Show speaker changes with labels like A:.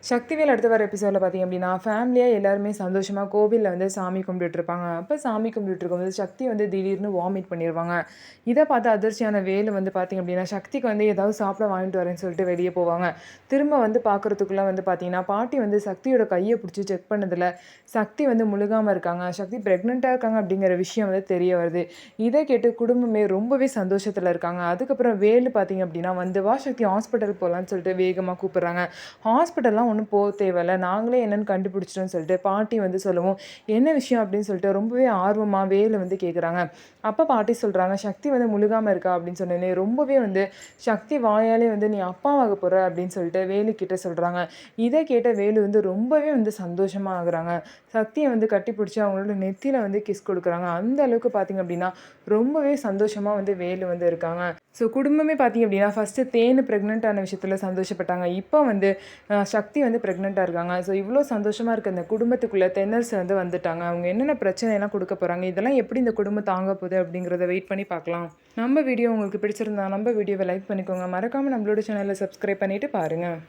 A: சக்திவேல் அடுத்து வர எபிசோடில் பார்த்தீங்க அப்படின்னா ஃபேமிலியாக எல்லாருமே சந்தோஷமாக கோவிலில் வந்து சாமி கும்பிட்டுட்டு இருப்பாங்க. அப்போ சாமி கும்பிட்டுட்டு இருக்கும்போது சக்தி வந்து திடீர்னு வாமிட் பண்ணிடுவாங்க. இதை பார்த்து அதிர்ச்சியான வேலு வந்து பார்த்தீங்க அப்படின்னா சக்திக்கு வந்து ஏதாவது சாப்பிட வாங்கிட்டு வரேன்னு சொல்லிட்டு வெளியே போவாங்க. திரும்ப வந்து பார்க்குறதுக்குள்ளே வந்து பார்த்தீங்கன்னா பாட்டி வந்து சக்தியோட கையை பிடிச்சி செக் பண்ணதில் சக்தி வந்து முழுகாமல் இருக்காங்க. சக்தி ப்ரெக்னெண்ட்டாக இருக்காங்க அப்படிங்கிற விஷயம் வந்து தெரிய வருது. இதை கேட்டு குடும்பமே ரொம்பவே சந்தோஷத்தில் இருக்காங்க. அதுக்கப்புறம் வேலு பார்த்தீங்க அப்படின்னா வந்து வா சக்தி ஹாஸ்பிட்டல் போகலான்னு சொல்லிட்டு வேகமாக கூப்பிட்றாங்க. ஹாஸ்பிட்டல்லாம் ஒன்றும் போக தேவையில்ல, நாங்களே என்னென்னு கண்டுபிடிச்சிட்டோன்னு சொல்லிட்டு பாட்டி வந்து சொல்லவும், என்ன விஷயம் அப்படின்னு சொல்லிட்டு ரொம்பவே ஆர்வமாக வேலு வந்து கேட்குறாங்க. அப்போ பாட்டி சொல்கிறாங்க, சக்தி வந்து முழுகாமல் இருக்கா அப்படின்னு சொன்னோன்னே ரொம்பவே வந்து சக்தி வாயாலே வந்து நீ அப்பாவாக போகிற அப்படின்னு சொல்லிட்டு வேலு கிட்ட சொல்கிறாங்க. இதை கேட்ட வேலு வந்து ரொம்பவே வந்து சந்தோஷமாக ஆகுறாங்க. சக்தியை வந்து கட்டி பிடிச்சி அவங்களோட நெத்தியில் வந்து கிஸ் கொடுக்குறாங்க. அந்த அளவுக்கு பார்த்திங்க அப்படின்னா ரொம்பவே சந்தோஷமாக வந்து வேலு வந்து இருக்காங்க. ஸோ குடும்பமே பார்த்திங்க அப்படின்னா ஃபஸ்ட்டு தேனு ப்ரெக்னென்ட் ஆன விஷயத்தில் சந்தோஷப்பட்டாங்க. இப்போ வந்து சக்தி வந்து ப்ரெக்னெண்ட்டாக இருக்காங்க. ஸோ இவ்வளோ சந்தோஷமாக இருக்க இந்த குடும்பத்துக்குள்ளே தென்னரசு வந்து வந்துட்டாங்க. அவங்க என்னென்ன பிரச்சனைலாம் கொடுக்க போகிறாங்க, இதெல்லாம் எப்படி இந்த குடும்பம் தாங்க போகுது அப்படிங்கிறத வெயிட் பண்ணி பார்க்கலாம். நம்ம வீடியோ உங்களுக்கு பிடிச்சிருந்தா நம்ம வீடியோவை லைக் பண்ணிக்கோங்க. மறக்காமல் நம்மளோட சேனலை சப்ஸ்கிரைப் பண்ணிவிட்டு பாருங்கள்.